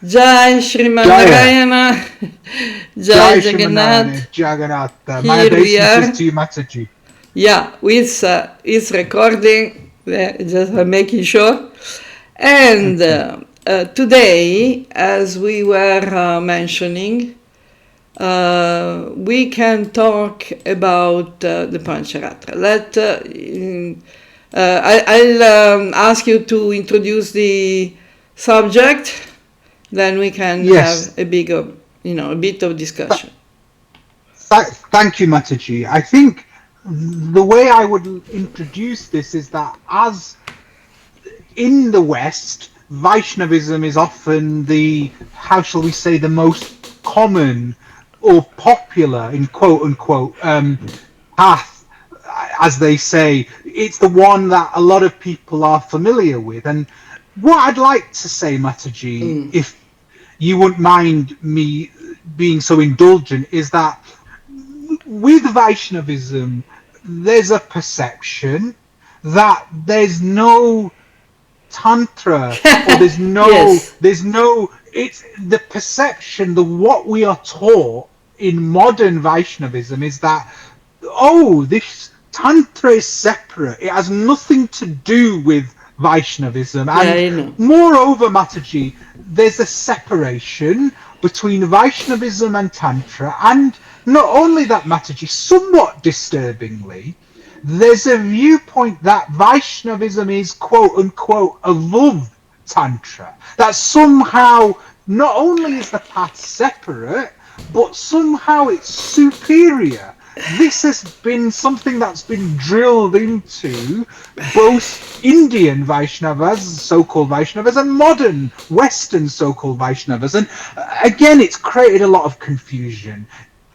Jai Shriman Jaya. Narayana, Jai Jai Jagannath. Shimanayana Jagannatha. My Here we obeisances are. to you, Mataji. Yeah, it's recording, just making sure. And Excellent. today, as we were mentioning, we can talk about the Pancharatra. I'll ask you to introduce the subject, then we can Yes. have a bit of Th- discussion. Thank you, Mataji. I think the way I would introduce this is that as in the West, Vaishnavism is often the, how shall we say, the most common or popular, in quote unquote, path, as they say. It's the one that a lot of people are familiar with. And what I'd like to say, Mataji, Mm. if you wouldn't mind me being so indulgent, is that with Vaishnavism, there's a perception that there's no tantra, or Yes. there's no, it's the perception, the what we are taught in modern Vaishnavism is that, oh, this tantra is separate, it has nothing to do with Vaishnavism. Yeah, And I know. moreover, Mataji, there's a separation between Vaishnavism and tantra. And not only that, Mataji, somewhat disturbingly, there's a viewpoint that Vaishnavism is quote unquote above Tantra. That somehow not only is the path separate, but somehow it's superior. This has been something that's been drilled into both Indian Vaishnavas, so-called Vaishnavas, and modern Western so-called Vaishnavas. And again, it's created a lot of confusion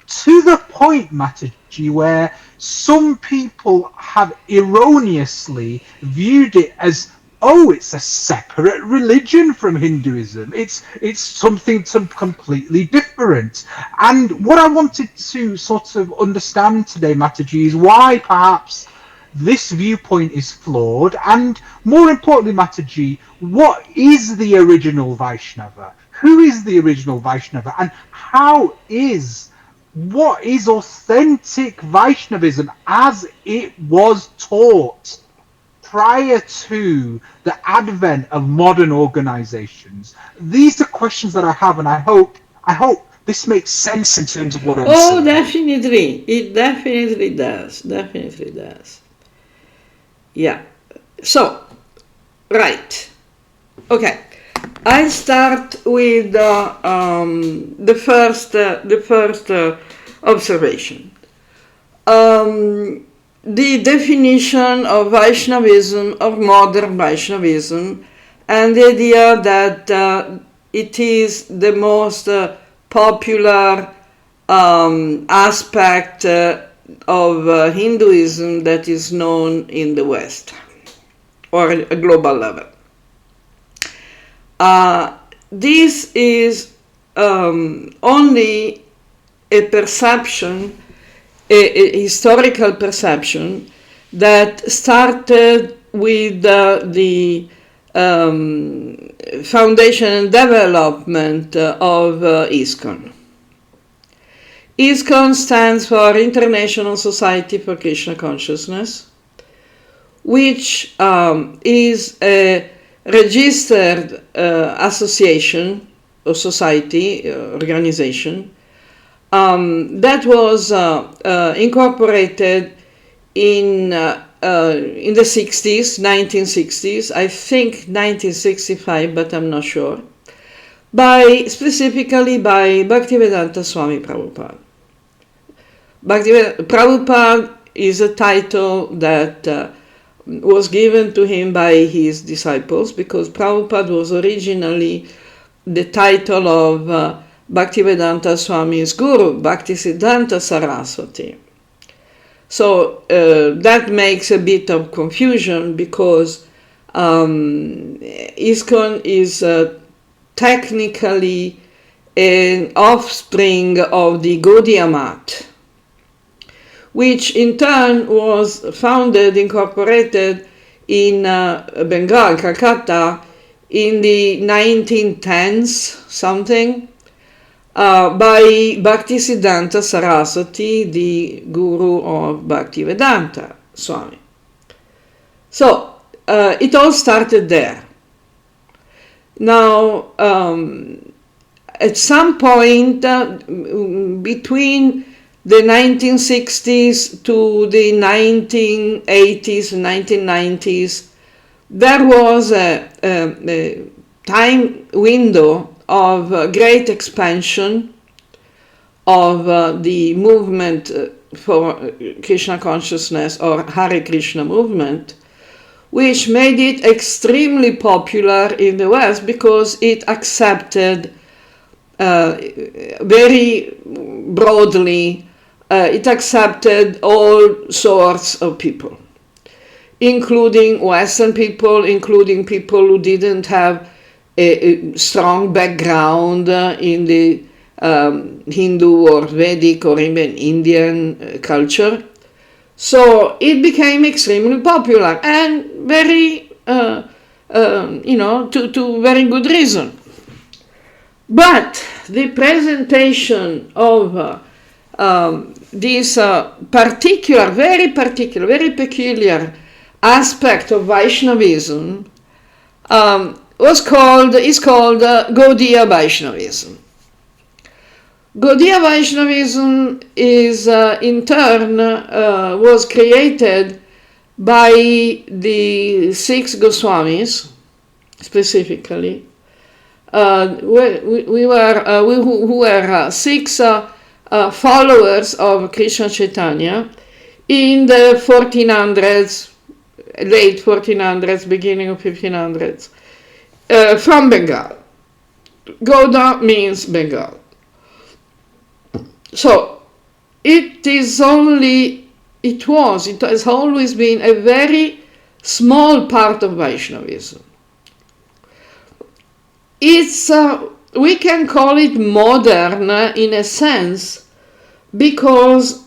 to the point, Mataji, where some people have erroneously viewed it as, oh, it's a separate religion from Hinduism. It's something completely different. And what I wanted to sort of understand today, Mataji, is why perhaps this viewpoint is flawed, and more importantly, Mataji, what is the original Vaishnava? Who is the original Vaishnava, and how is what is authentic Vaishnavism as it was taught prior to the advent of modern organizations? These are questions that I have, and I hope this makes sense in terms of what I'm Oh, saying. definitely. It definitely does. Definitely does. Yeah. So, right. Okay. I'll start with the first observation. The definition of Vaishnavism, of modern Vaishnavism, and the idea that it is the most popular aspect of Hinduism that is known in the West or a global level. This is only a perception, a historical perception that started with the foundation and development of ISKCON. ISKCON stands for International Society for Krishna Consciousness, which is a registered association or society, organization, that was incorporated in the 60s, 1960s, I think 1965, but I'm not sure, specifically by Bhaktivedanta Swami Prabhupada. Prabhupada is a title that was given to him by his disciples, because Prabhupada was originally the title of Bhaktivedanta Swami's guru, Bhaktisiddhanta Saraswati. So that makes a bit of confusion, because ISKCON is technically an offspring of the Gaudiya Math, which in turn was founded, incorporated in Bengal, Calcutta, in the 1910s something, by Bhaktisiddhanta Saraswati, the guru of Bhaktivedanta Swami. So it all started there. Now, at some point between the 1960s to the 1980s, 1990s, there was a time window of great expansion of the movement for Krishna consciousness, or Hare Krishna movement, which made it extremely popular in the West because it accepted very broadly, it accepted all sorts of people, including Western people, including people who didn't have a strong background in the Hindu or Vedic or even Indian culture. So it became extremely popular, and very, to very good reason. But the presentation of this very peculiar aspect of Vaishnavism is called Gaudiya Vaishnavism. Gaudiya Vaishnavism is in turn was created by the 6 Goswamis, specifically, who were 6 followers of Krishna Chaitanya in the 1400s, late 1400s, beginning of 1500s, from Bengal. Gauda means Bengal. So it has always been a very small part of Vaishnavism. We can call it modern in a sense because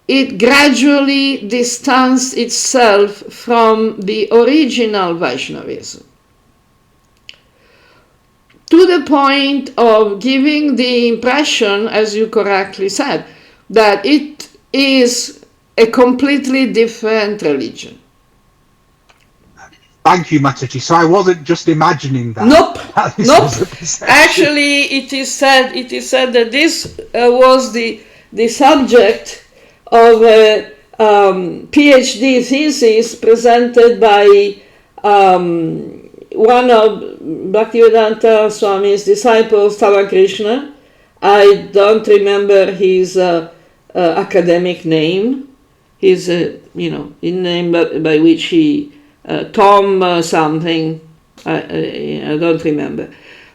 it gradually distanced itself from the original Vaishnavism, to the point of giving the impression, as you correctly said, that it is a completely different religion. Thank you, Mataji. So I wasn't just imagining that. Nope. Actually, it is said that this was the subject of a PhD thesis presented by one of Bhaktivedanta Swami's disciples, Tava Krishna. I don't remember his academic name. His name by which he Tom something. I don't remember.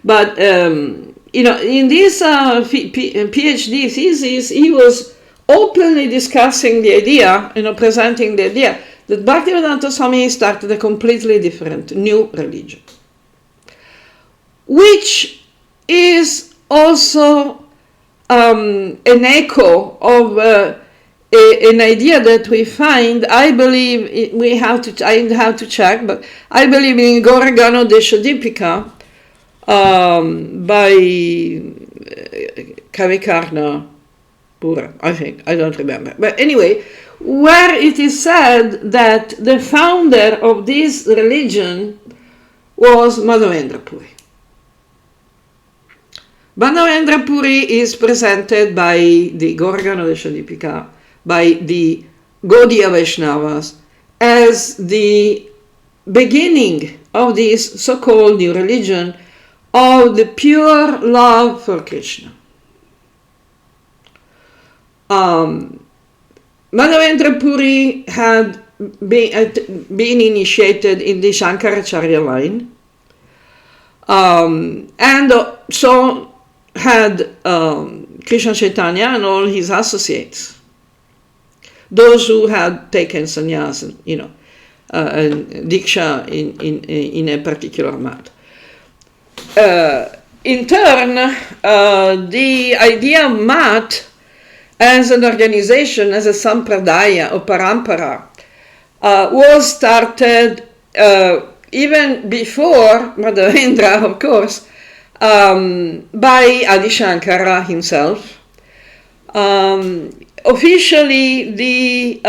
But in this PhD thesis, he was openly discussing the idea, presenting the idea that Bhaktivedanta Swami started a completely different new religion, which is also an echo of an idea that we find. I believe I have to check, but I believe in Goragano Deshadipika by Kavikarna Pura, I think. I don't remember. But anyway, where it is said that the founder of this religion was Madhavendra Puri. Madhavendra Puri is presented by the Goragano Deshadipika, by the Gaudiya Vaishnavas, as the beginning of this so-called new religion of the pure love for Krishna. Madhavendra Puri had been initiated in the Shankaracharya line, and so had Krishna Chaitanya and all his associates, those who had taken sannyas and diksha in a particular matter. In turn, the idea of Mat as an organization, as a sampradaya or parampara, was started even before Madhavendra, of course, by Adi Shankara himself. Officially, the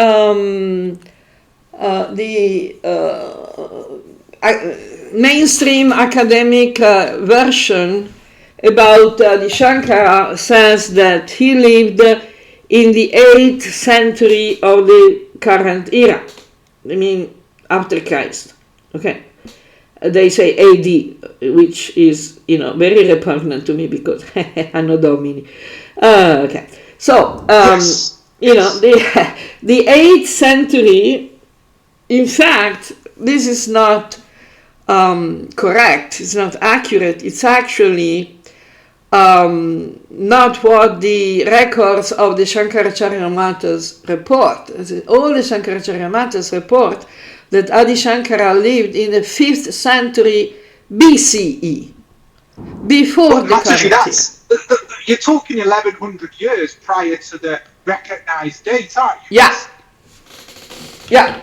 mainstream academic version about Adi Shankara says that he lived in the 8th century of the current era. I mean, after Christ. Okay. They say AD, which is, very repugnant to me because Anno Domini. Okay. So, Yes. the 8th century, in fact, this is not correct. It's not accurate. It's actually not what the records of the Shankaracharya Matas report. All the Shankaracharya Matas report that Adi Shankara lived in the 5th century BCE, before the Mataji, current era. you're talking 1100 years prior to the recognized date, aren't you? Yeah.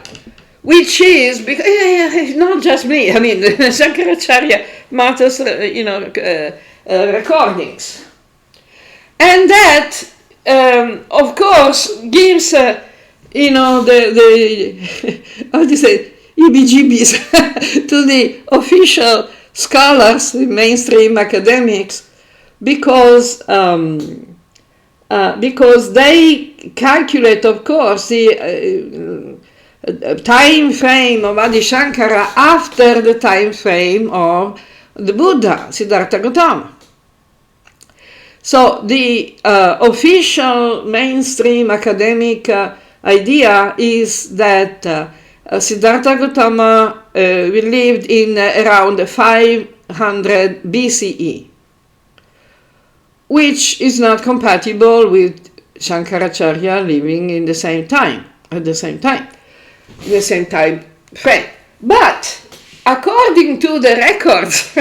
Which is, because, not just me, I mean, Shankaracharya Matas, recordings. And that, of course, gives, the how do you say, EBGBs to the official scholars, the mainstream academics, because they calculate, of course, the time frame of Adi Shankara after the time frame of the Buddha, Siddhartha Gautama. So the official mainstream academic idea is that Siddhartha Gautama lived in around 500 BCE, which is not compatible with Shankaracharya living in the same time, at the same time frame. But according to the records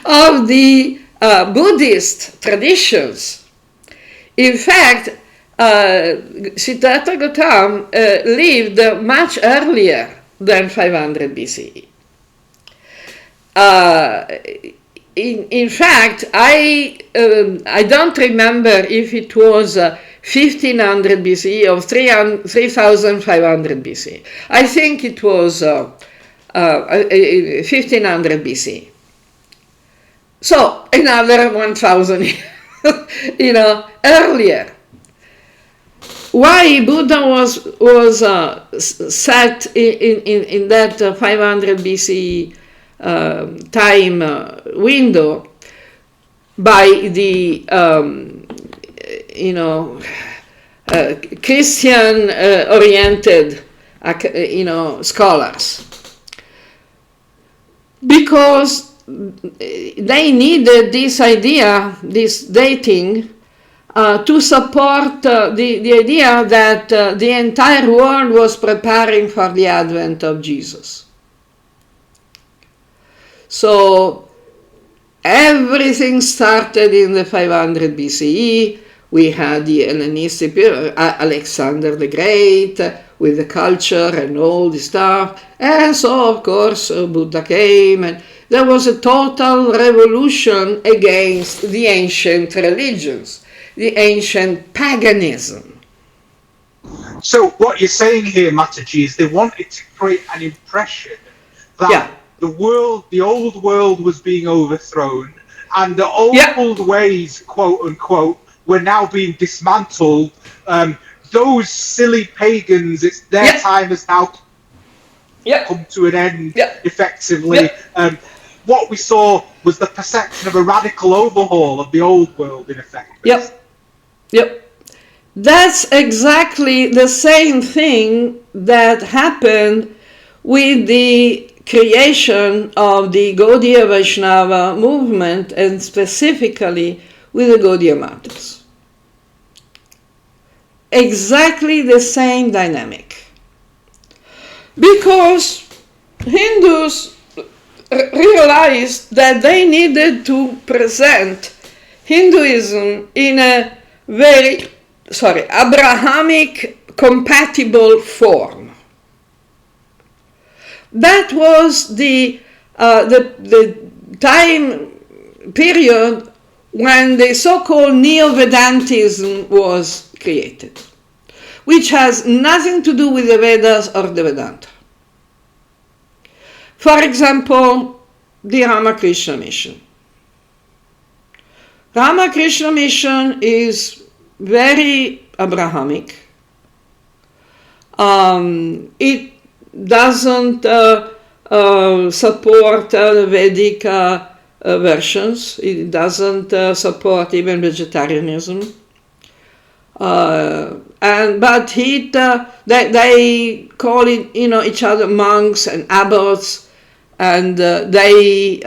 of the Buddhist traditions, in fact, Siddhartha Gautama lived much earlier than 500 BCE. In fact, I don't remember if it was 1500 BCE or 3500 BCE. I think it was 1500 BCE. So another 1000 years, earlier. Why Buddha was set in that 500 BCE time window by the Christian oriented scholars, because they needed this idea, this dating, to support the idea that the entire world was preparing for the advent of Jesus. So everything started in the 500 BCE. We had the Hellenistic period, Alexander the Great, with the culture and all this stuff. And so, of course, Buddha came, and there was a total revolution against the ancient religions, the ancient paganism. So what you're saying here, Mataji, is they wanted to create an impression that the old world was being overthrown, and the old ways, quote unquote, were now being dismantled. Those silly pagans, their time has now come to an end, effectively. What we saw was the perception of a radical overhaul of the old world, in effect. Yep. That's exactly the same thing that happened with the creation of the Gaudiya Vaishnava movement, and specifically with the Gaudiya Matas. Exactly the same dynamic. Because Hindus realized that they needed to present Hinduism in a very, Abrahamic compatible form. that was the time period when the so-called Neo-Vedantism was created, which has nothing to do with the Vedas or the Vedanta. For example, the Ramakrishna mission. Ramakrishna mission is very Abrahamic. It doesn't support the Vedic versions. It doesn't support even vegetarianism. But they call it, each other monks and abbots, and they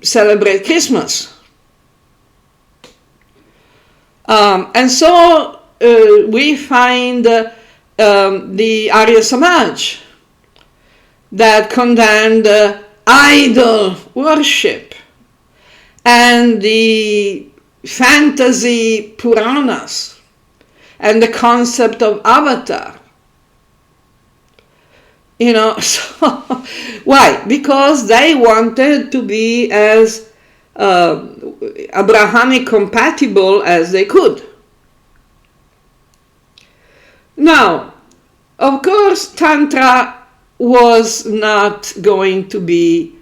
celebrate Christmas. And so we find the Arya Samaj that condemned idol worship and the fantasy Puranas and the concept of avatar. So why? Because they wanted to be as Abrahamic compatible as they could. Now, of course, Tantra was not going to be,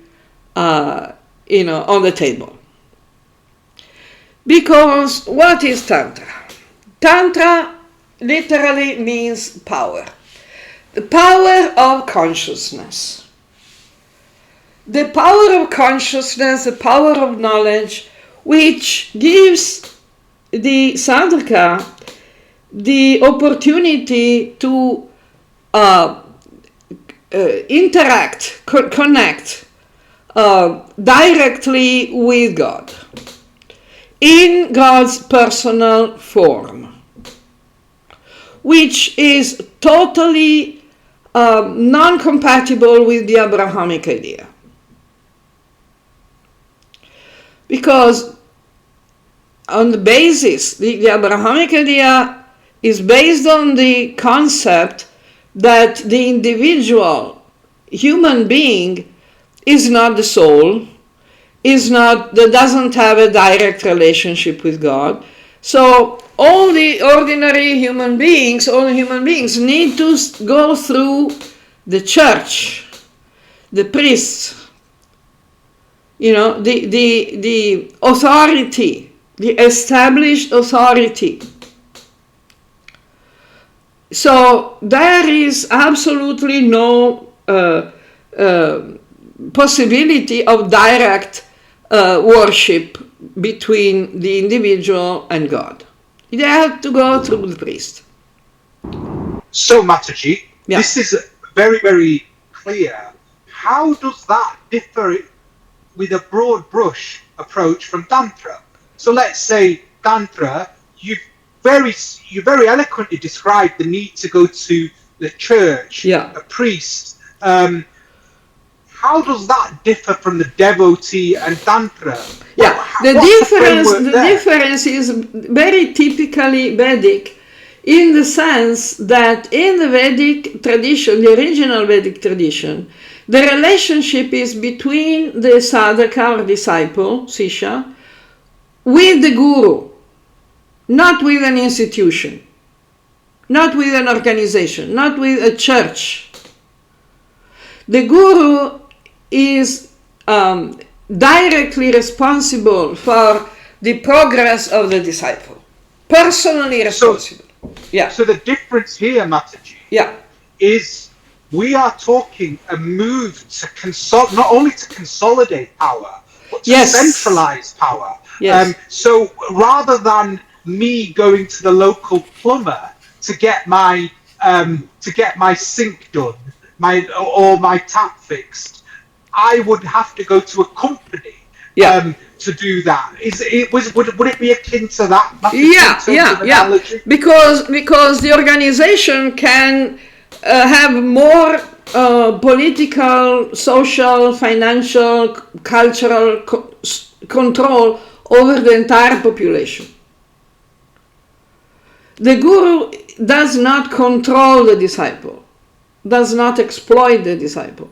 on the table. Because what is Tantra? Tantra literally means power. The power of consciousness. The power of consciousness, the power of knowledge, which gives the sadhaka the opportunity to interact, connect directly with God in God's personal form, which is totally non-compatible with the Abrahamic idea. Because on the basis, the Abrahamic idea is based on the concept that the individual human being is not the soul, doesn't have a direct relationship with God. So all the ordinary human beings, need to go through the church, the priests, the authority, the established authority. So there is absolutely no possibility of direct worship between the individual and God. They have to go through the priest. So, Mataji, This is very, very clear. How does that differ with a broad brush approach from Tantra? So let's say Tantra, you very eloquently described the need to go to the church, a priest. How does that differ from the devotee and Tantra? The difference is very typically Vedic, in the sense that in the Vedic tradition, the original Vedic tradition, the relationship is between the sadhaka or disciple, sisha, with the guru, not with an institution, not with an organization, not with a church. The guru is directly responsible for the progress of the disciple, personally responsible. So the difference here, Mataji, is we are talking a move to not only to consolidate power, but to centralize power. So rather than me going to the local plumber to get my sink done, or my tap fixed, I would have to go to a company to do that. Would it be akin to that? Because the organization can have more political, social, financial, cultural control over the entire population. The guru does not control the disciple. does not exploit the disciple.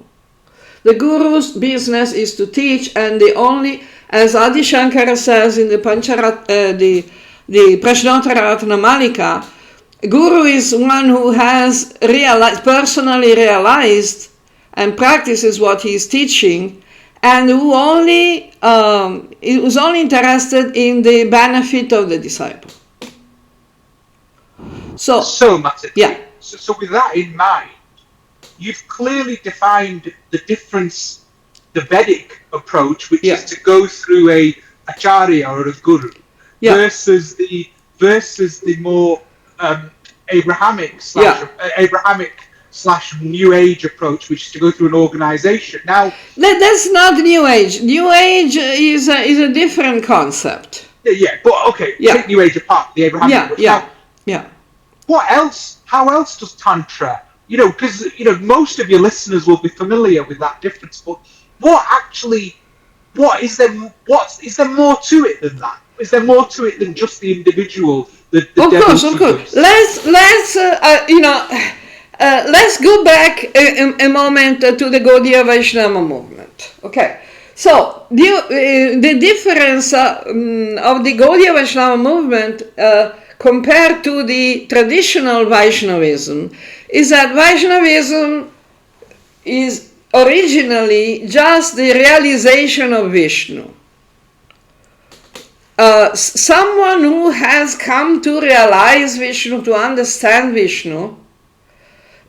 The guru's business is to teach, and the only, as Adi Shankara says in the Pancharatra, the Prashnottaratna Malika, guru is one who has personally realized and practices what he is teaching, and who was only interested in the benefit of the disciple. So Mataji, yeah. So with that in mind, you've clearly defined the difference, the Vedic approach, which is to go through a acharya or a guru, versus the more Abrahamic / New Age approach, which is to go through an organization. Now, that's not New Age. New Age is a different concept. But okay, take New Age apart, the Abrahamic approach. Yeah. What else? How else does Tantra? Because most of your listeners will be familiar with that difference. But is there more to it than that? Is there more to it than just the individual? Of course. Let's go back a moment to the Gaudiya Vaishnava movement. Okay, so the difference of the Gaudiya Vaishnava movement compared to the traditional Vaishnavism is that Vaishnavism is originally just the realization of Vishnu. Someone who has come to realize Vishnu, to understand Vishnu,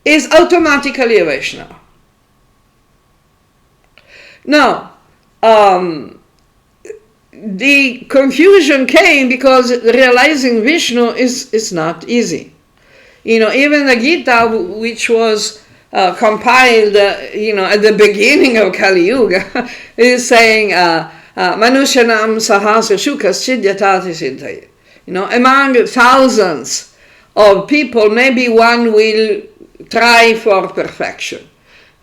is automatically a Vaishnava. Now, the confusion came because realizing Vishnu is not easy. Even the Gita, which was compiled, at the beginning of Kali Yuga, is saying, Manushanam sahasra shukas chidyatati siddhaye. Among thousands of people, maybe one will try for perfection.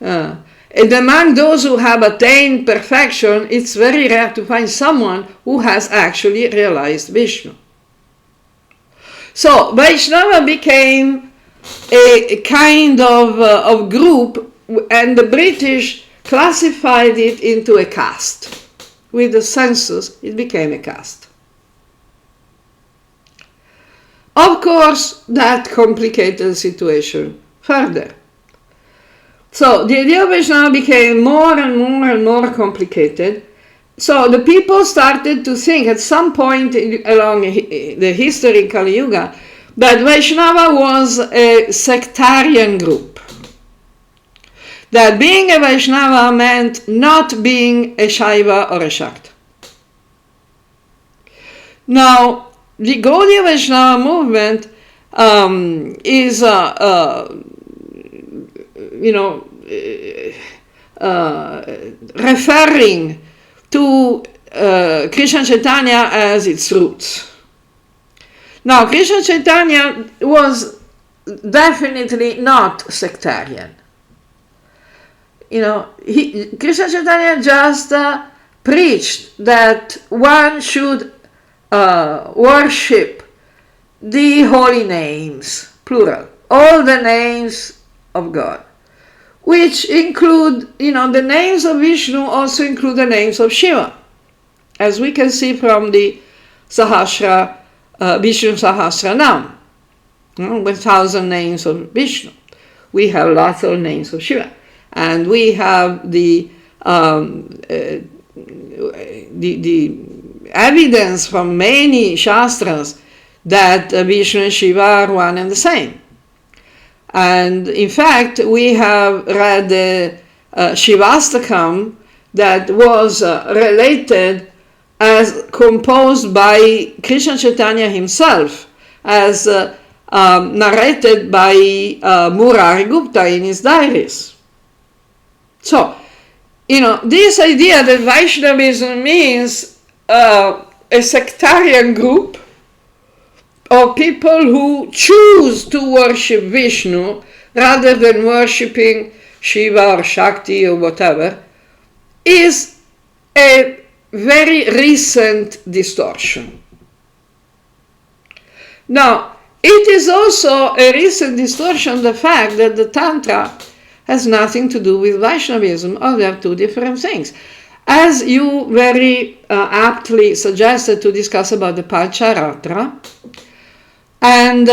And among those who have attained perfection, it's very rare to find someone who has actually realized Vishnu. So Vaishnava became a kind of group, and the British classified it into a caste. With the census, it became a caste. Of course, that complicated the situation further. So the idea of Vaishnava became more and more complicated. So the people started to think at some point along the history of Kali Yuga that Vaishnava was a sectarian group. That being a Vaishnava meant not being a Shaiva or a Shakta. Now, the Gaudiya Vaishnava movement is referring to Krishna Chaitanya as its roots. Now, Krishna Chaitanya was definitely not sectarian. Krishna Chaitanya just preached that one should worship the holy names, plural, all the names of God, which include, the names of Vishnu also include the names of Shiva, as we can see from the Sahasra, Vishnu Sahasranam, 1,000 names of Vishnu. We have lots of names of Shiva. And we have the evidence from many Shastras that Vishnu and Shiva are one and the same. And in fact, we have read the Shivastakam that was related as composed by Krishna Chaitanya himself, as narrated by Murari Gupta in his diaries. So, this idea that Vaishnavism means a sectarian group of people who choose to worship Vishnu rather than worshipping Shiva or Shakti or whatever is a very recent distortion. Now, it is also a recent distortion the fact that the Tantra has nothing to do with Vaishnavism, or they are two different things. As you very aptly suggested to discuss about the Pancharatra, and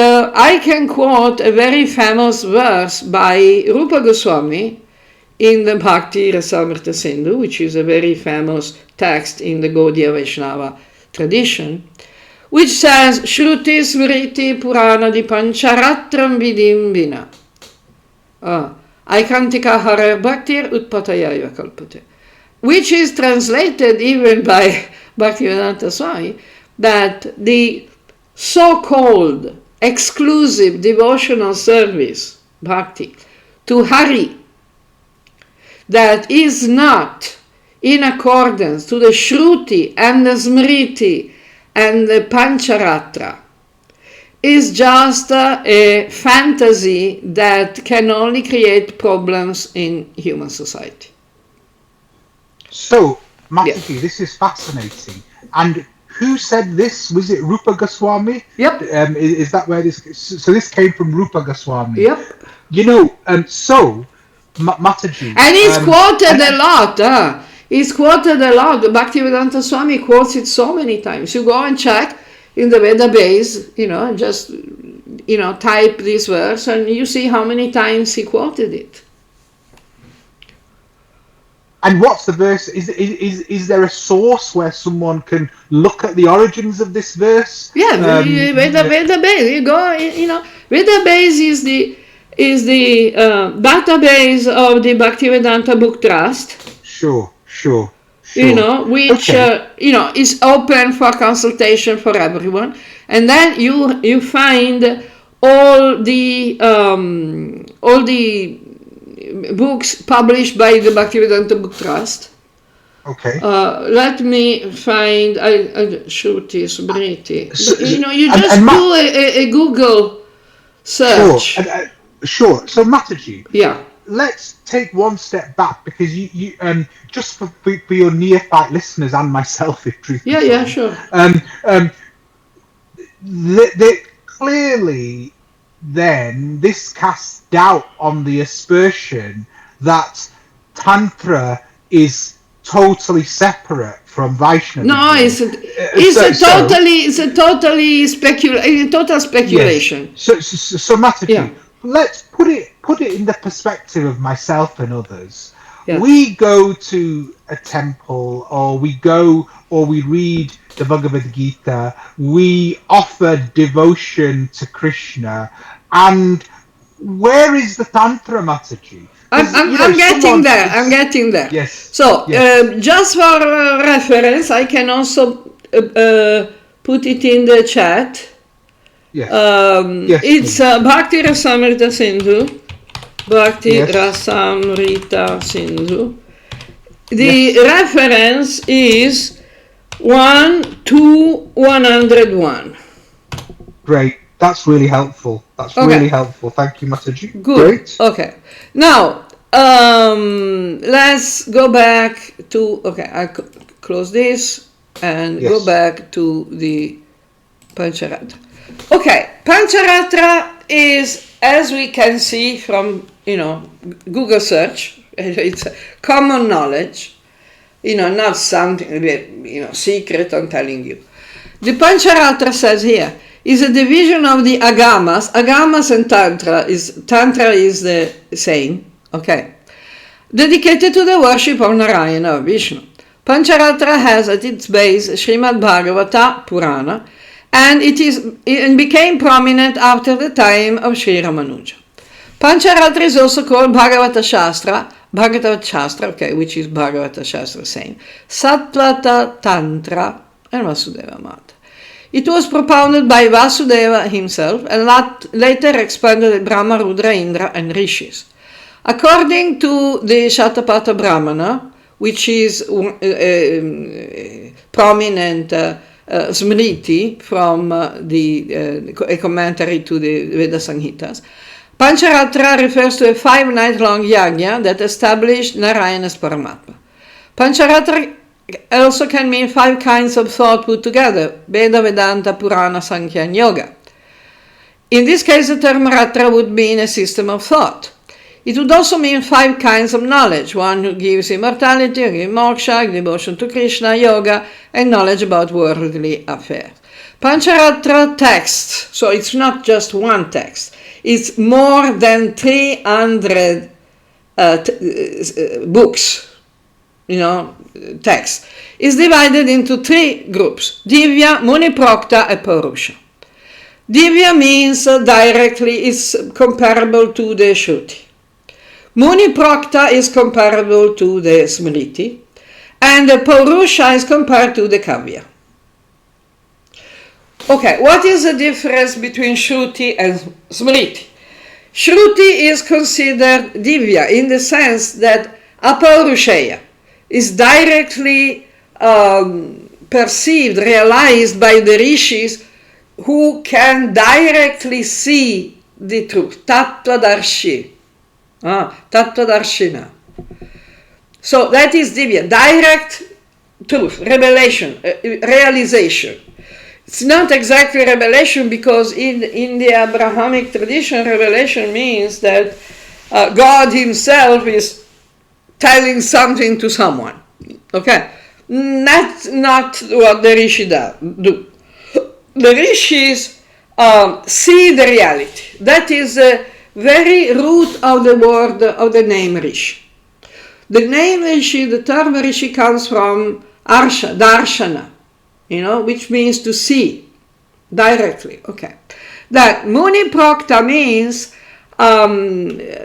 I can quote a very famous verse by Rupa Goswami in the Bhakti Rasamrita Sindhu, which is a very famous text in the Gaudiya Vaishnava tradition, which says, Shruti Smriti Purana di Pancharatram Vidim Vina. Aikantika Harer Bhaktir Utpatayaya Kalpate. Which is translated even by Bhaktivedanta Swami, that the so-called exclusive devotional service, bhakti, to Hari, that is not in accordance to the Shruti and the Smriti and the Pancharatra, is just a fantasy that can only create problems in human society. So, Mataji, This is fascinating. And who said this? Was it Rupa Goswami? Yep. Is that where this... So this came from Rupa Goswami. Yep. You know, Mataji... And he's quoted a lot. He's quoted a lot. Bhaktivedanta Swami quotes it so many times. You go and check in the database, just, type this verse and you see how many times he quoted it. And what's the verse? Is there a source where someone can look at the origins of this verse? Yeah, Vedabase. You go, Vedabase is the database of the Bhaktivedanta Book Trust. Sure. Which is open for consultation for everyone, and then you find all the books published by the Bhaktivedanta Book Trust. Okay. Let me find. Shruti Smriti. You just do a Google search. Sure. So Mataji. Yeah. Let's take one step back, because you just for your neophyte listeners and myself, if truth be told. Yeah, sure. Clearly, then this casts doubt on the aspersion that Tantra is totally separate from Vaishnavism. No, it's a total speculation. Yes. So Mataji, let's put it in the perspective of myself and others. Yeah. We go to a temple, or we read the Bhagavad Gita, we offer devotion to Krishna, and where is the Tantra, Mataji? I'm getting there. Yes. So, just for reference, I can also put it in the chat. Yes. It's Bhakti Rasamrita Sindhu. Rasamrita Sindhu. The reference is 1-101. Great. That's really helpful. Really helpful. Thank you, Mataji. Good. Great. Okay. Now, let's go back to... Okay, I close this and go back to the Pancharatra. Okay, Pancharatra is, as we can see from, Google search, it's common knowledge, not something, secret I'm telling you. The Pancharatra says here, is a division of the agamas. Agamas and Tantra is the same, okay, dedicated to the worship of Narayana or Vishnu. Pancharatra has at its base Srimad Bhagavata Purana, and it became prominent after the time of Sri Ramanuja. Pancharatra is also called Bhagavata Shastra, which is Bhagavata Shastra same, Satvata Tantra, and Vasudeva Mata. It was propounded by Vasudeva himself and later expanded by Brahma, Rudra, Indra, and Rishis. According to the Shatapatha Brahmana, which is prominent Smriti from a commentary to the Veda Samhitas, Pancharatra refers to a 5-night-long yajna that established Narayana as Paramatma. Pancharatra also can mean 5 kinds of thought put together: Veda, Vedanta, Purana, Sankhya, and Yoga. In this case, the term Ratra would mean a system of thought. It would also mean 5 kinds of knowledge. One who gives immortality, moksha, devotion to Krishna, yoga, and knowledge about worldly affairs. Pancharatra text, so it's not just one text. It's more than 300 books, text, is divided into 3 groups: Divya, Muniprokta, and Purusha. Divya means directly is comparable to the Shruti. Muniprokta is comparable to the Smriti, and the Purusha is compared to the Kavya. Okay, what is the difference between Shruti and Smriti? Shruti is considered Divya in the sense that Apaurushaya is directly perceived, realized by the rishis who can directly see the truth. Tattvadarshi. Tattvadarshina. So that is Divya, direct truth, revelation, realization. It's not exactly revelation because in the Abrahamic tradition, revelation means that God himself is telling something to someone. Okay? That's not what the Rishi do. The Rishis see the reality. That is the very root of the word, of the name Rishi. The name Rishi, the term Rishi comes from Arsha, Darshana, which means to see directly. Okay. That Muniprokta means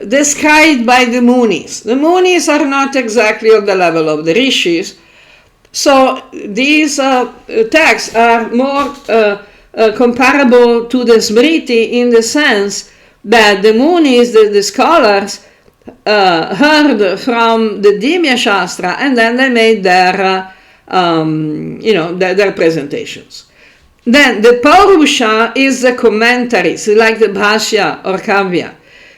described by the Munis. The Munis are not exactly on the level of the Rishis, so these texts are more comparable to the Smriti in the sense that the Munis, the scholars, heard from the Divya Shastra and then they made their presentations. Then the Purusha is the commentaries, like the Bhashya or Kavya,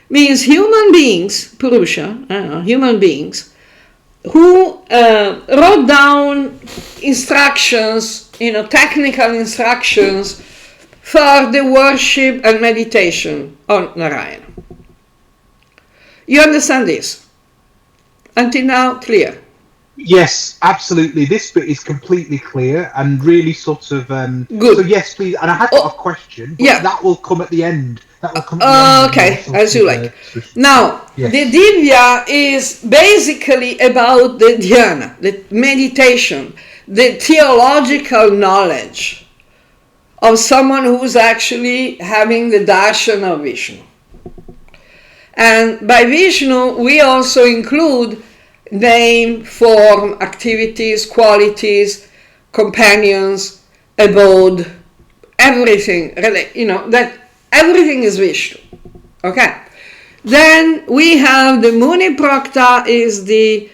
means human beings, Purusha, human beings, who wrote down instructions, technical instructions for the worship and meditation on Narayana. You understand this? Until now, clear? Yes, absolutely. This bit is completely clear and really sort of... Good. So yes, please. And I had got a question, but that will come at the end. That will come at the end. Okay, as you like. Now, the Divya is basically about the dhyana, the meditation, the theological knowledge of someone who's actually having the darshan of Vishnu. And by Vishnu, we also include name, form, activities, qualities, companions, abode, everything, that everything is Vishnu. Okay. Then we have the Muniprokta is the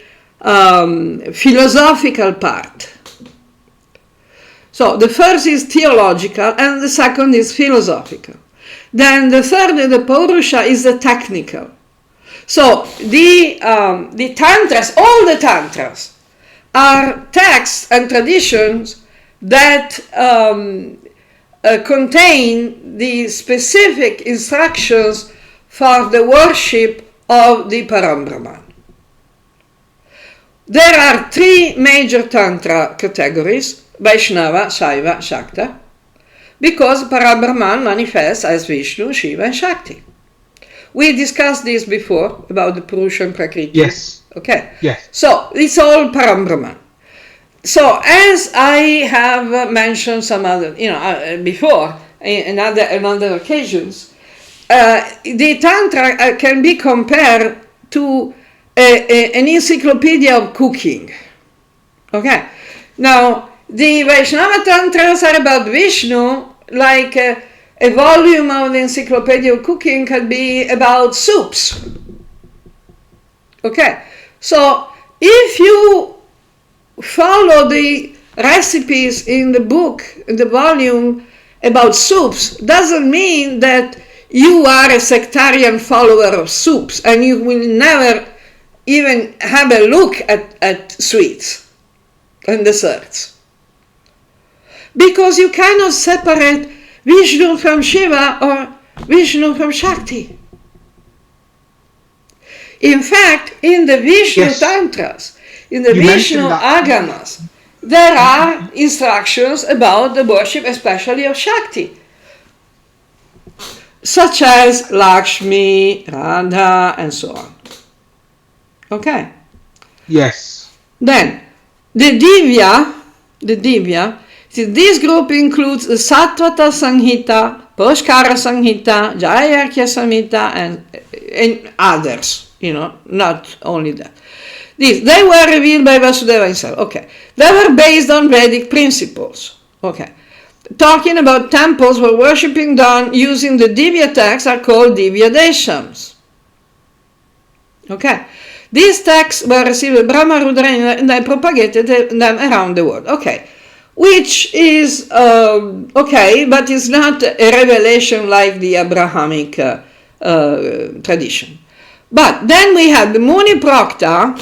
philosophical part. So the first is theological and the second is philosophical. Then the third, the Purusha, is the technical. So the tantras, all the tantras, are texts and traditions that contain the specific instructions for the worship of the Parambrahman. There are 3 major tantra categories: Vaishnava, Shaiva, Shakta, because Parambrahman manifests as Vishnu, Shiva, and Shakti. We discussed this before about the Purusha and Prakriti. Yes. Okay. Yes. So it's all Parambrahman. So as I have mentioned some other, before in other occasions, the Tantra can be compared to an encyclopedia of cooking. Okay. Now the Vaishnava Tantras are about Vishnu, like a volume of the Encyclopedia of Cooking can be about soups. Okay, so if you follow the recipes in the book, in the volume about soups, doesn't mean that you are a sectarian follower of soups and you will never even have a look at sweets and desserts. Because you cannot separate Vishnu from Shiva or Vishnu from Shakti. In fact, in the Vishnu Yes. tantras, in the You Vishnu mentioned that. agamas, there are instructions about the worship, especially of Shakti, such as Lakshmi, Radha, and so on. Okay. Yes. Then, the Divya, see, this group includes the Sattvata Samhita, Pushkara Samhita, Jayarkya Samhita, and others, not only that. They were revealed by Vasudeva himself. Okay. They were based on Vedic principles. Okay. Talking about temples where worshipping done using the Divya texts are called Divya Deshams. Okay. These texts were received by Brahma Rudra and they propagated them around the world. Okay. Which is okay, but it's not a revelation like the Abrahamic tradition. But then we had the Muni Prokta,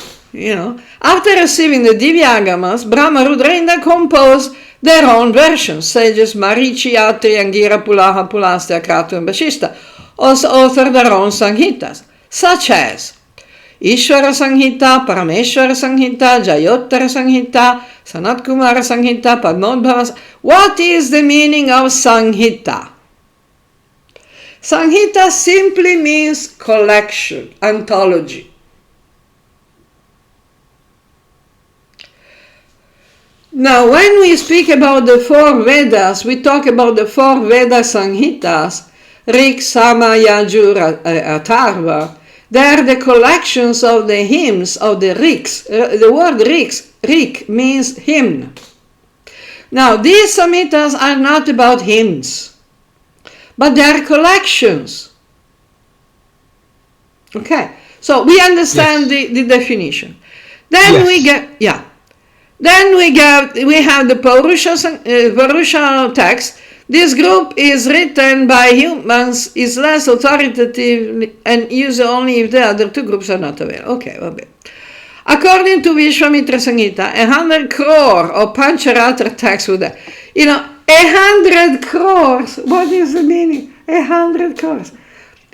after receiving the Divyagamas, Brahma Rudra Indra composed their own versions. Sages Marichi, Atri, Angira, Pulaha, Pulastya, Kratu, and Vashishta also authored their own Samhitas, such as Ishvara Samhita, Parameshvara Samhita, Jayottara Samhita, Sanat Kumara Samhita, Padmodbhava. What is the meaning of Samhita? Samhita simply means collection, anthology. Now, when we speak about the four Vedas, we talk about the four Veda Samhitas, Rik, Sama, Yajur, Atharva. They are the collections of the hymns of the Riks. The word Rik means hymn. Now, these Samhitas are not about hymns, but they are collections. Okay, so we understand the definition. Then we get, Then we have the Purusha text. This group is written by humans, is less authoritative and used only if the other two groups are not available. Okay, vabbè. According to Vishwamitra Samhita, 100 crore of Pancharatra texts with that. 100 crores. What is the meaning? 100 crores.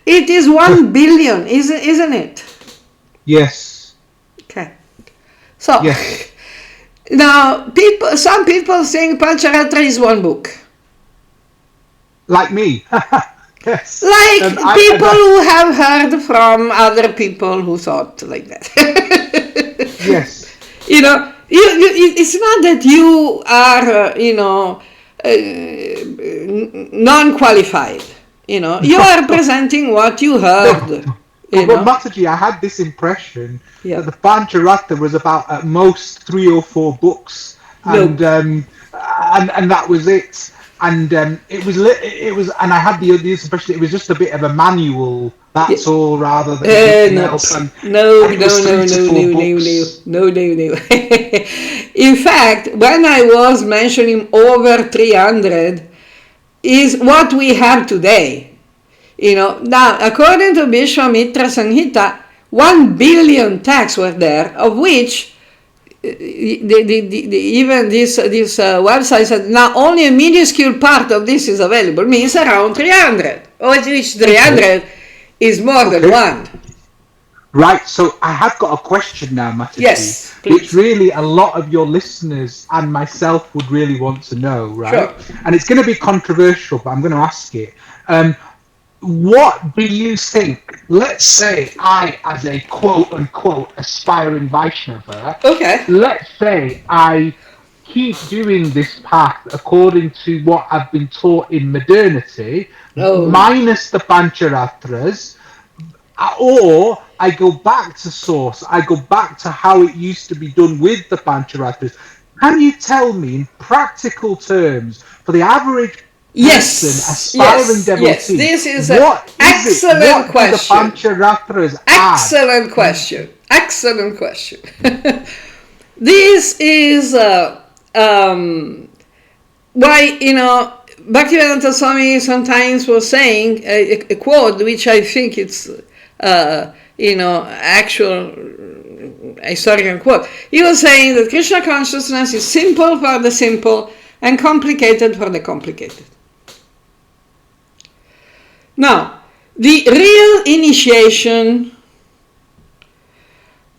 It is 1 billion, isn't it? Yes. Okay. So, yes. Now, some people think Pancharatra is one book. Like me. Yes. Like people who have heard from other people who thought like that. Yes. It's not that you are, non-qualified. You are presenting what you heard. But Mataji, I had this impression that the Pancharatra was about at most 3 or 4 books, and that was it. And it was, and I had the impression it was just a bit of a manual. That's all, rather than anything else. No. In fact, when I was mentioning over 300, is what we have today. Now, according to Vishwamitra Samhita, 1 billion texts were there, of which even this website said now only a minuscule part of this is available, means around 300, of which 300 is more than one. Right, so I have got a question now, Mataji. Yes, please. Which really a lot of your listeners and myself would really want to know, right? Sure. And it's going to be controversial, but I'm going to ask it. What do you think? Let's say I, as a quote-unquote aspiring Vaishnava, let's say I keep doing this path according to what I've been taught in modernity, minus the Pancharatras, or I go back to source, I go back to how it used to be done with the Pancharatras. Can you tell me in practical terms, for the average aspiring devotee, yes, this is an excellent question. Excellent question. Excellent question. This is why, Bhaktivedanta Swami sometimes was saying a quote, which I think it's, actual historical quote. He was saying that Krishna consciousness is simple for the simple and complicated for the complicated. Now, the real initiation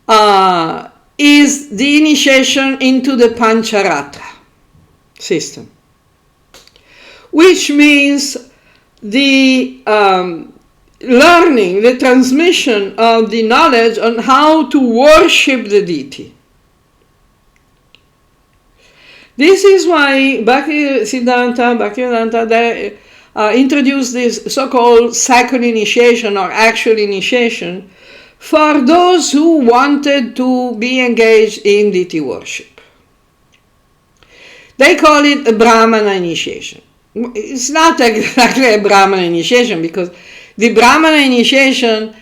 is the initiation into the Pancharatra system, which means the learning, the transmission of the knowledge on how to worship the deity. This is why Bhaktivedanta, they introduced this so-called second initiation or actual initiation for those who wanted to be engaged in deity worship. They call it a Brahmana initiation. It's not exactly a Brahmana initiation, because the Brahmana initiation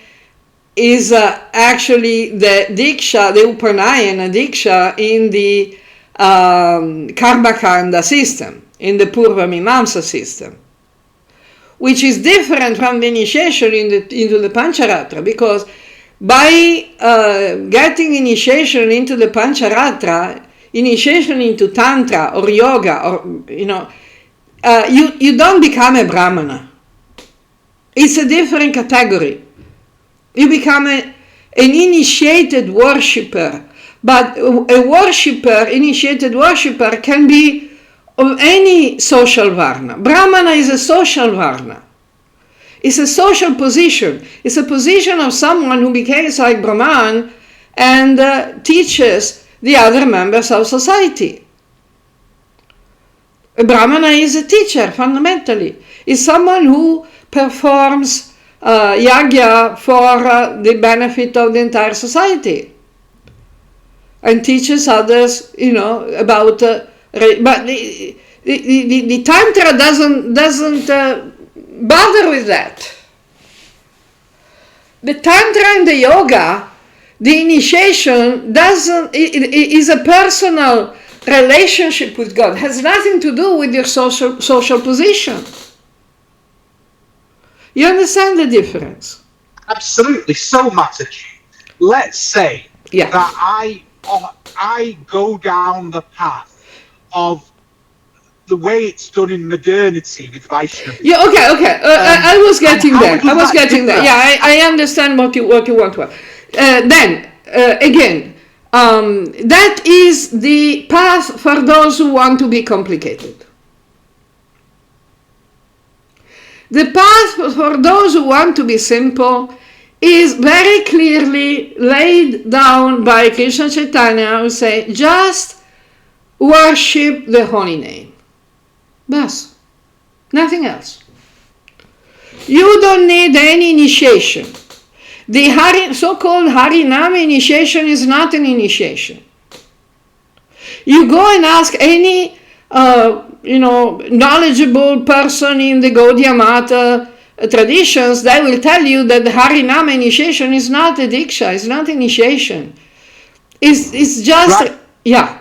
is actually the Diksha, the Upanayana Diksha in the Karmakanda system, in the Purva Mimamsa system, which is different from the initiation into the Pancharatra, because by getting initiation into the Pancharatra, initiation into Tantra or Yoga, or you don't become a Brahmana. It's a different category. You become an initiated worshipper, but a worshipper, initiated worshipper, can be of any social varna. Brahmana is a social varna. It's a social position. It's a position of someone who becomes like Brahman and teaches the other members of society. A Brahmana is a teacher, fundamentally. It's someone who performs yagya for the benefit of the entire society and teaches others, about. But the tantra doesn't bother with that. The tantra and the yoga, the initiation is a personal relationship with God. It has nothing to do with your social position. You understand the difference? Absolutely. So, Mataji, let's say that I go down the path of the way it's done in modernity with Vaishnava. Yeah, okay. I was getting there. Yeah, I understand what you want to. Then again, that is the path for those who want to be complicated. The path for those who want to be simple is very clearly laid down by Krishna Chaitanya, who say, just worship the holy name. Bas. Nothing else. You don't need any initiation. The so-called Harinama initiation is not an initiation. You go and ask any knowledgeable person in the Gaudiya Mata traditions, they will tell you that the Harinama initiation is not a Diksha, it's not initiation. It's just, right. Yeah.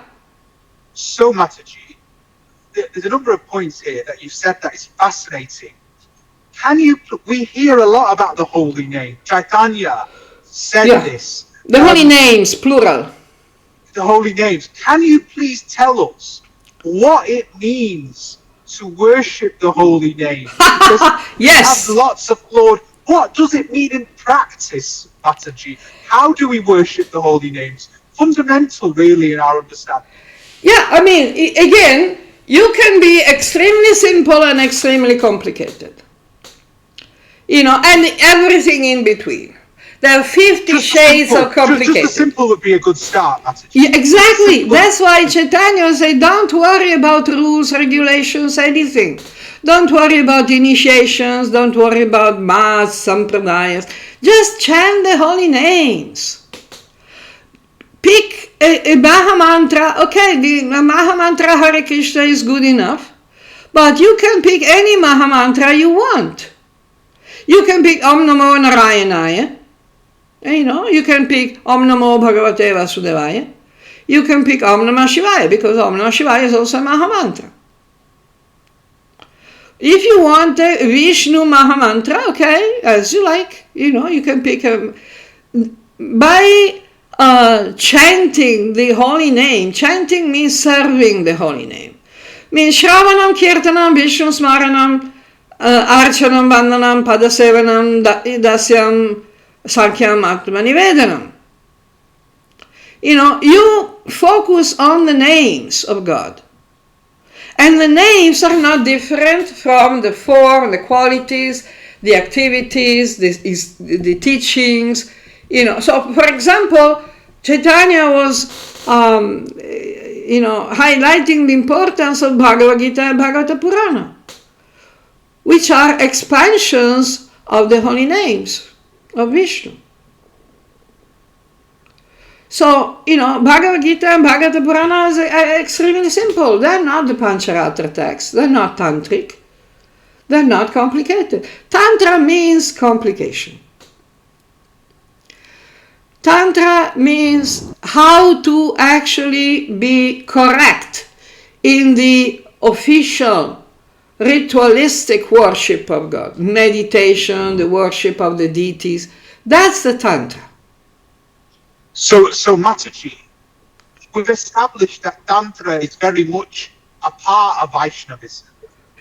So, Mataji, there's a number of points here that you've said that is fascinating. We hear a lot about the holy name. Chaitanya said this. The holy names, plural. The holy names. Can you please tell us what it means to worship the holy name? Because yes. We have lots of Lord. What does it mean in practice, Mataji? How do we worship the holy names? Fundamental, really, in our understanding. Yeah, I mean, again, you can be extremely simple and extremely complicated. And everything in between. There are 50 shades of complicated. Just the simple would be a good start, Mataji. Yeah, exactly. That's why Chaitanya say, don't worry about rules, regulations, anything. Don't worry about initiations, don't worry about mass, sampradayas. Just chant the holy names. Pick a Maha Mantra. Okay, the Maha Mantra Hare Krishna is good enough. But you can pick any Maha Mantra you want. You can pick Om Namo Narayanaya. You can pick Om Namo Bhagavate Vasudevaya. You can pick Om Namah Shivaya, because Om Namah Shivaya is also a Maha Mantra. If you want a Vishnu Maha Mantra, okay, as you like, you can pick by chanting the holy name. Chanting means serving the holy name. Means Shravanam, Kirtanam, Vishnu Smaranam, Archanam, Vandanam, Padasevanam, Dasyam, Sankyam, Atma Nivedanam. you focus on the names of God. And the names are not different from the form, the qualities, the activities, the teachings. So for example, Chaitanya was highlighting the importance of Bhagavad Gita and Bhagavata Purana, which are expansions of the holy names of Vishnu. So, Bhagavad Gita and Bhagavata Purana are extremely simple. They're not the Pancharatra texts. They're not tantric. They're not complicated. Tantra means complication. Tantra means how to actually be correct in the official ritualistic worship of God, meditation, the worship of the deities. That's the Tantra. So Mataji, we've established that Tantra is very much a part of Vaishnavism.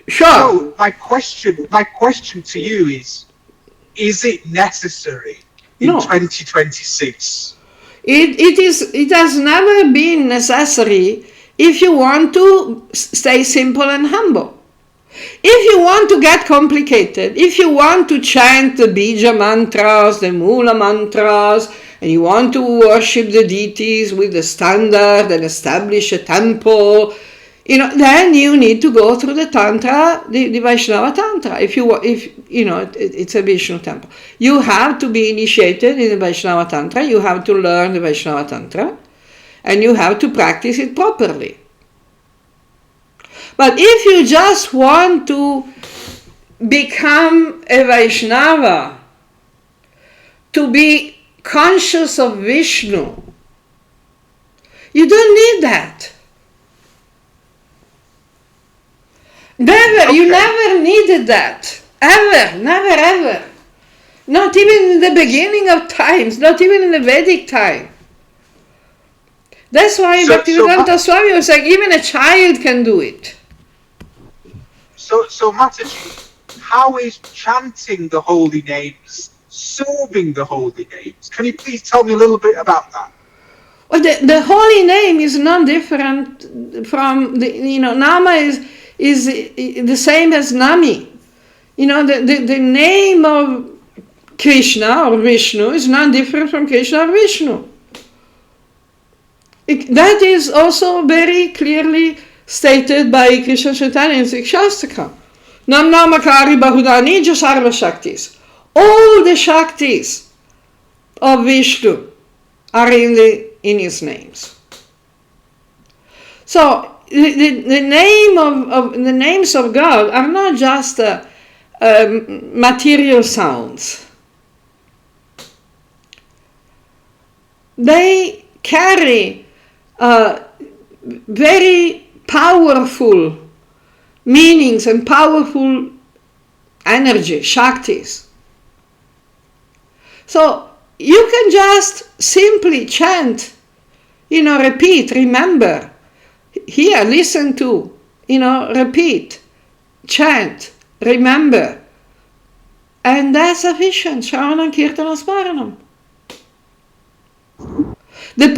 Sure. So my question to you is it necessary in 2026? It has never been necessary if you want to stay simple and humble. If you want to get complicated, if you want to chant the bija mantras, the mula mantras, and you want to worship the deities with the standard and establish a temple, then you need to go through the Tantra, the Vaishnava Tantra. If it's a Vishnu temple, you have to be initiated in the Vaishnava Tantra. You have to learn the Vaishnava Tantra, and you have to practice it properly. But if you just want to become a Vaishnava, to be conscious of Vishnu, you don't need that. You never needed that. Ever, never ever. Not even in the beginning of times, not even in the Vedic time. That's why Bhaktivedanta Swami was like, even a child can do it. So Mataji, how is chanting the holy names, serving the holy names? Can you please tell me a little bit about that? Well, the holy name is not different from Nama is the same as Nami. The name of Krishna or Vishnu is not different from Krishna or Vishnu. That is also very clearly stated by Krishna Chaitanya in Shastakam. Nam namakari bahudani sarva shaktis. All the shaktis of Vishnu are in his names. So the names of God are not just material sounds. They carry very powerful meanings and powerful energy, shaktis. So you can just simply chant, repeat, remember, hear, listen to, repeat, chant, remember, and that's sufficient. Shravanam, Kirtanam, Smaranam. The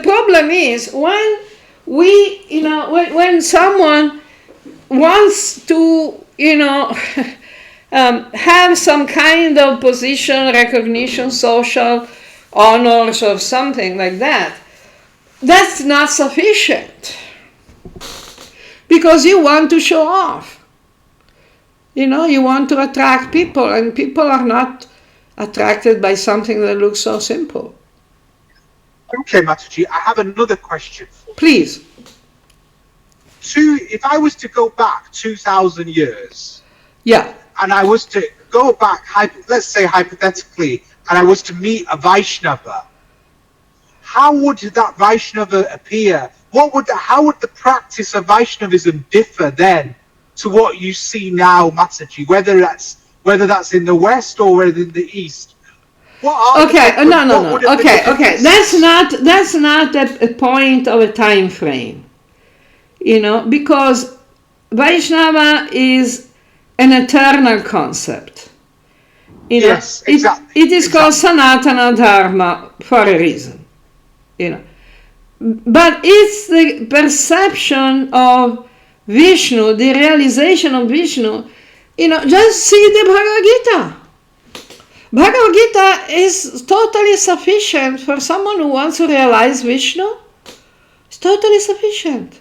problem is when when someone wants to, have some kind of position, recognition, social honors or something like that, that's not sufficient. Because you want to show off. You want to attract people, and people are not attracted by something that looks so simple. Okay, Mataji, I have another question for you. Please. If I was to go back 2,000 years, yeah, and I was to go back, let's say hypothetically, and I was to meet a Vaishnava, how would that Vaishnava appear? How would the practice of Vaishnavism differ then to what you see now, Mataji? Whether that's in the West or whether in the East? Okay, no. Okay. That's not a point of a time frame. Because Vaishnava is an eternal concept. Yes, exactly. It is called Sanatana Dharma for a reason. you know. But it's the perception of Vishnu, the realization of Vishnu. You know, just see the Bhagavad Gita. Bhagavad Gita is totally sufficient for someone who wants to realize Vishnu. It's totally sufficient.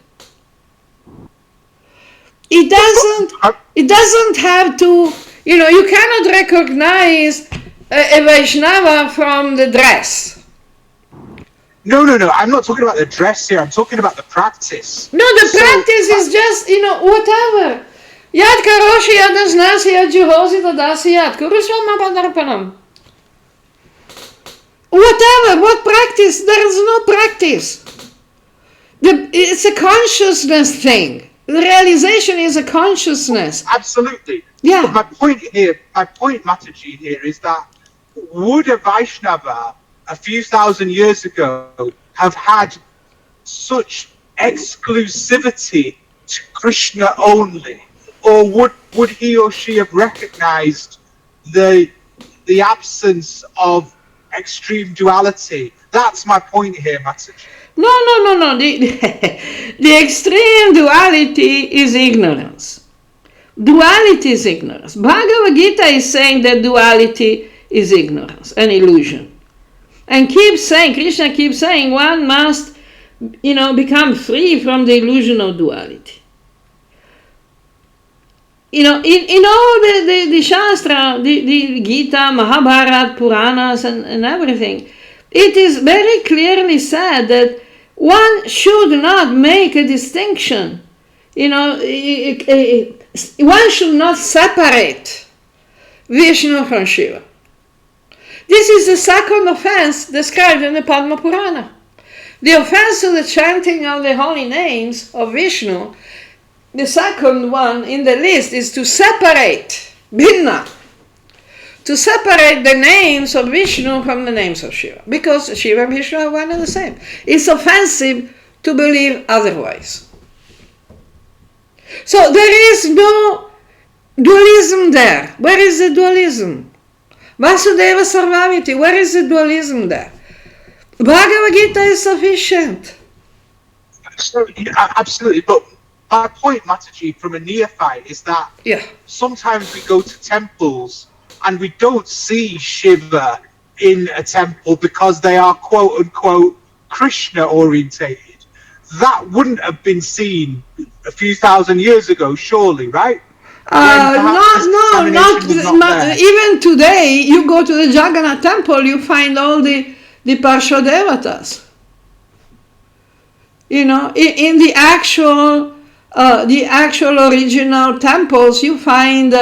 It doesn't have to, you know, you cannot recognize a Vaishnava from the dress. No, I'm not talking about the dress here, I'm talking about the practice. No, the practice is just, you know, whatever. Yad karoshi, yad asnasi, yad juhosi, tadasi, yad kurusvama padarpanam. Whatever, what practice? There is no practice. It's a consciousness thing. The realization is a consciousness. Absolutely. Yeah. But my point, Mataji, here is that would a Vaishnava a few thousand years ago have had such exclusivity to Krishna only? Or would he or she have recognized the absence of extreme duality? That's my point here, Mataji. No. The extreme duality is ignorance. Duality is ignorance. Bhagavad Gita is saying that duality is ignorance, an illusion. And Krishna keeps saying one must, you know, become free from the illusion of duality. You know, in all the Shastra, the Gita, Mahabharata, Puranas, and everything, it is very clearly said that one should not make a distinction. You know, one should not separate Vishnu from Shiva. This is the second offense described in the Padma Purana. The offense to the chanting of the holy names of Vishnu, the second one in the list is to separate, bhinna, to separate the names of Vishnu from the names of Shiva, because Shiva and Vishnu are one and the same. It's offensive to believe otherwise. So there is no dualism there. Where is the dualism? Vasudeva Sarvamiti, where is the dualism there? Bhagavad Gita is sufficient. Absolutely, but my point, Mataji, from a neophyte is that sometimes we go to temples and we don't see Shiva in a temple because they are quote-unquote Krishna orientated. That wouldn't have been seen a few thousand years ago, surely, right? Not even today, you go to the Jagannath temple, you find all the Parshadevatas. You know, in the actual original temples, you find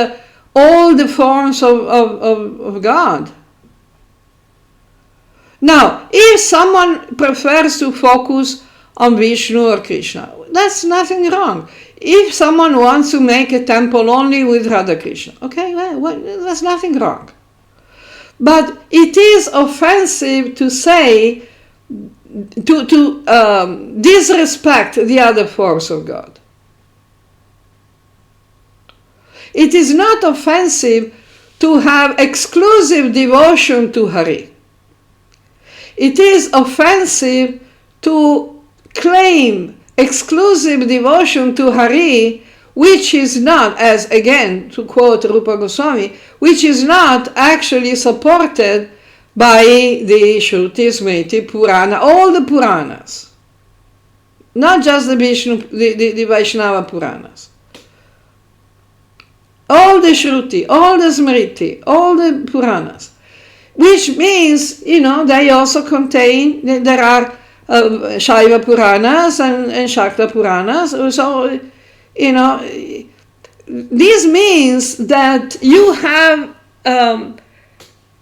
all the forms of God. Now, if someone prefers to focus on Vishnu or Krishna, that's nothing wrong. If someone wants to make a temple only with Radha Krishna, okay, well, there's nothing wrong. But it is offensive to say, to disrespect the other forms of God. It is not offensive to have exclusive devotion to Hari. It is offensive to claim exclusive devotion to Hari, which is not, as again, to quote Rupa Goswami, which is not actually supported by the Shruti, Smriti, Purana, all the Puranas. Not just the Vishnu, the Vaishnava Puranas. All the Shruti, all the Smriti, all the Puranas. Which means, you know, they also contain, there are Shaiva Puranas and Shakta Puranas. So, you know, this means that you have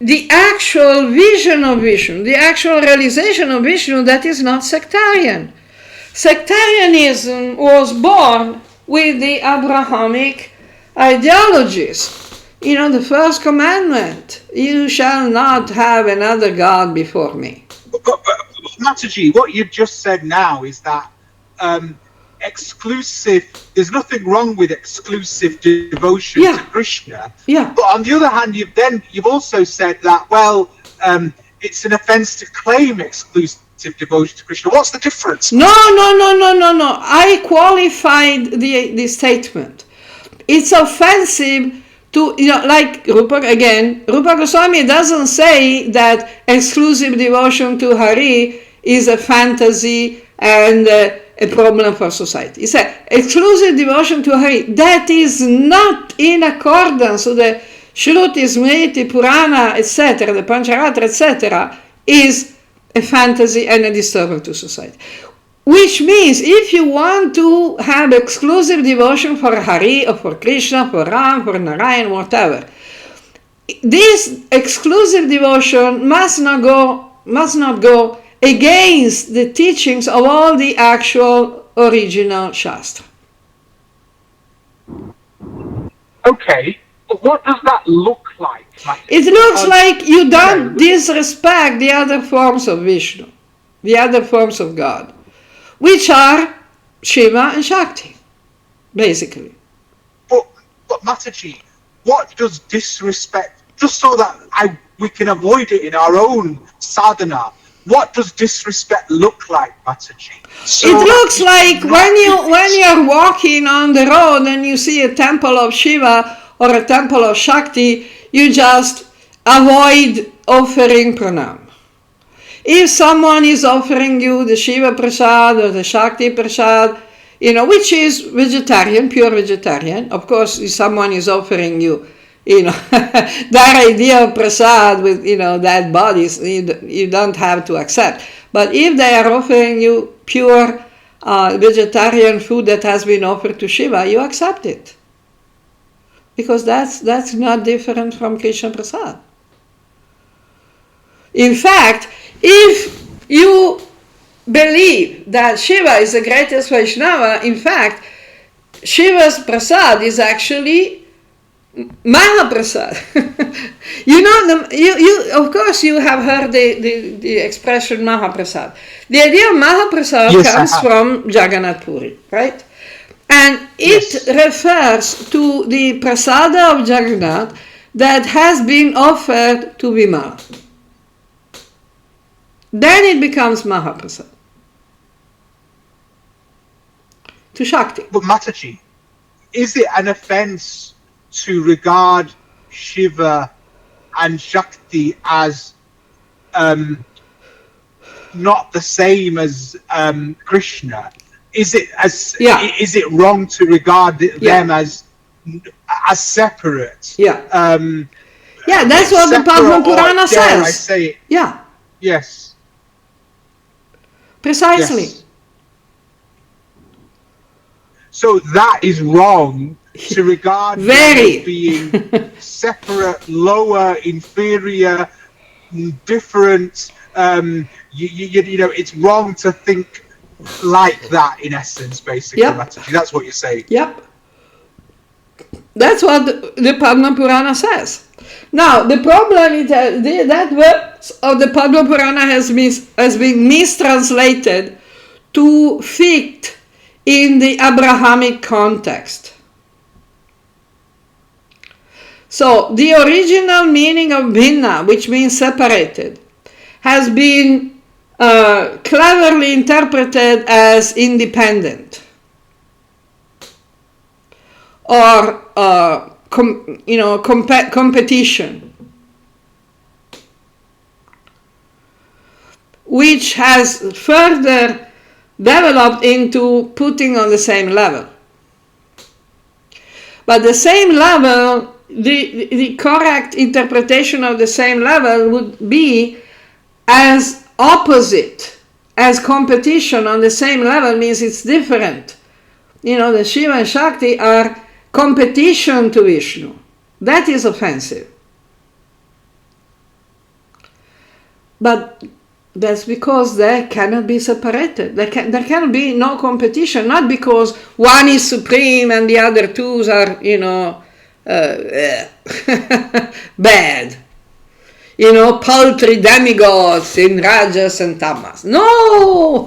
the actual vision of Vishnu, the actual realization of Vishnu that is not sectarian. Sectarianism was born with the Abrahamic ideologies. You know, the first commandment, you shall not have another God before me. But Mataji, what you've just said now is that there's nothing wrong with exclusive devotion to Krishna. Yeah. But on the other hand, you've also said that, well, it's an offense to claim exclusive devotion to Krishna. What's the difference? No. I qualified the statement. It's offensive to, like Rupa Goswami doesn't say that exclusive devotion to Hari is a fantasy and a problem for society. He said exclusive devotion to Hari, that is not in accordance with the Shruti, Smriti, Purana, etc., the Pancharatra, etc., is a fantasy and a disturbance to society. Which means if you want to have exclusive devotion for Hari or for Krishna, for Ram, for Narayan, whatever, this exclusive devotion must not go against the teachings of all the actual original Shastra. Okay, but what does that look like? It looks like you don't disrespect the other forms of Vishnu, the other forms of God, which are Shiva and Shakti, basically. But Mataji, what does disrespect, just so that we can avoid it in our own sadhana, what does disrespect look like, Mataji? So it looks like when you're walking on the road and you see a temple of Shiva or a temple of Shakti, you just avoid offering pranam. If someone is offering you the Shiva prasad or the Shakti prasad, which is vegetarian, pure vegetarian, of course, if someone is offering you, that idea of prasad with, dead bodies, you don't have to accept. But if they are offering you pure vegetarian food that has been offered to Shiva, you accept it. Because that's not different from Krishna prasad. In fact, if you believe that Shiva is the greatest Vaishnava, in fact, Shiva's prasad is actually Mahaprasad. Of course you have heard the expression Mahaprasad. The idea of Mahaprasad comes from Jagannath Puri, right? And it refers to the prasada of Jagannath that has been offered to Vimala. Then it becomes Mahaprasad. To Shakti. But Mataji, is it an offense to regard Shiva and Shakti as not the same as Krishna? Is it wrong to regard them as separate? That's what the Padma Purana says. I say it? Yeah. Yes. Precisely. Yes. So that is wrong to regard them as being separate, lower, inferior, different. It's wrong to think like that, in essence, basically. Yep. That's what you're saying. Yep. That's what the Padma Purana says. Now, the problem is that verse of the Padma Purana has been mistranslated to fit in the Abrahamic context. So, the original meaning of bhinna, which means separated, has been cleverly interpreted as independent or competition, which has further developed into putting on the same level. But the same level, the correct interpretation of the same level would be as opposite as competition on the same level means it's different. The Shiva and Shakti are competition to Vishnu. That is offensive. But that's because they cannot be separated. There cannot be no competition, not because one is supreme and the other two are, bad. Paltry demigods in Rajas and Tamas. No!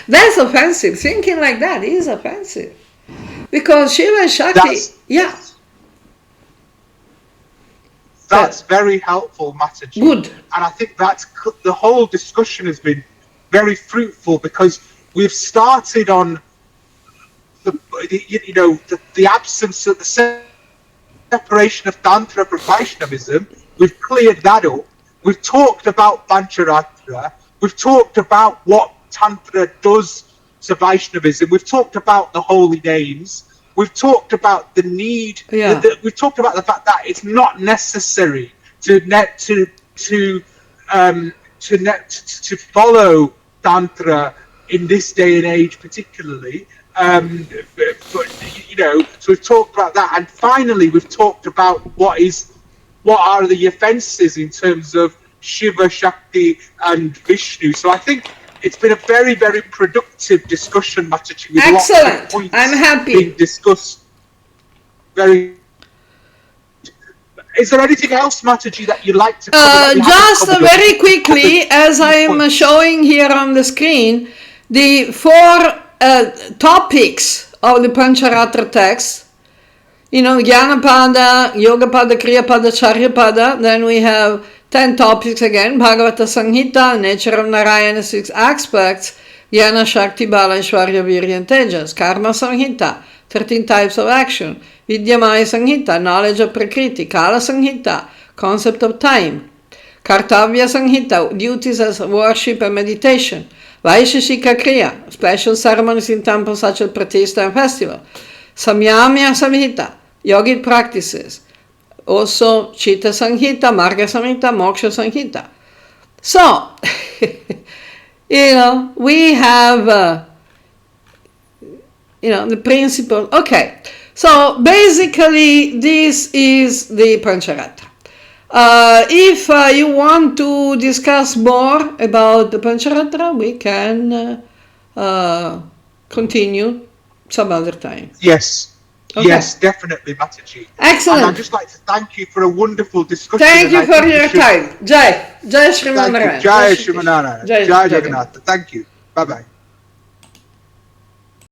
That's offensive. Thinking like that is offensive. Because Shiva and Shakti, That's very helpful, Mataji. Good. And I think that's the whole discussion has been very fruitful, because we've started on the absence of the separation of tantra from Vaishnavism. We've cleared that up. We've talked about Pancharatra. We've talked about what tantra does to Vaishnavism. We've talked about the holy names. We've talked about the need. Yeah. We've talked about the fact that it's not necessary to follow tantra in this day and age, particularly. But so we've talked about that, and finally we've talked about what are the offences in terms of Shiva, Shakti, and Vishnu. So I think it's been a very, very productive discussion, Mataji, with lots of points I'm happy. being discussed. Is there anything else, Mataji, that you'd like to cover? Just very quickly, as I am showing here on the screen, the 4 topics of the Pancharatra text. Jnanapada, Yogapada, Kriyapada, Charyapada. Then we have 10 topics again. Bhagavata Samhita, nature of Narayana, 6 aspects. Dhyana, Shakti, Bala, Aishwarya, Virya, and Tejas. Karma Samhita, 13 types of action. Vidyamaya Samhita, knowledge of Prakriti. Kala Samhita, concept of time. Kartavya Samhita, duties as worship and meditation. Vaisheshika Kriya, special ceremonies in temples such as Pratishta and festival. Samyamya Samhita, yogic practices. Also Chitta Samhita, Marga Samhita, Moksha Samhita. So, we have, the principle. Okay, so basically this is the Pancharatra. If you want to discuss more about the Pancharatra, we can continue some other time. Yes. Okay. Yes, definitely, Mataji. Excellent. And I'd just like to thank you for a wonderful discussion. Thank you for your time. Jai. Jai Sriman Narayana. Jai Sriman Narayana. Jai Jagannath. Thank you. Bye-bye.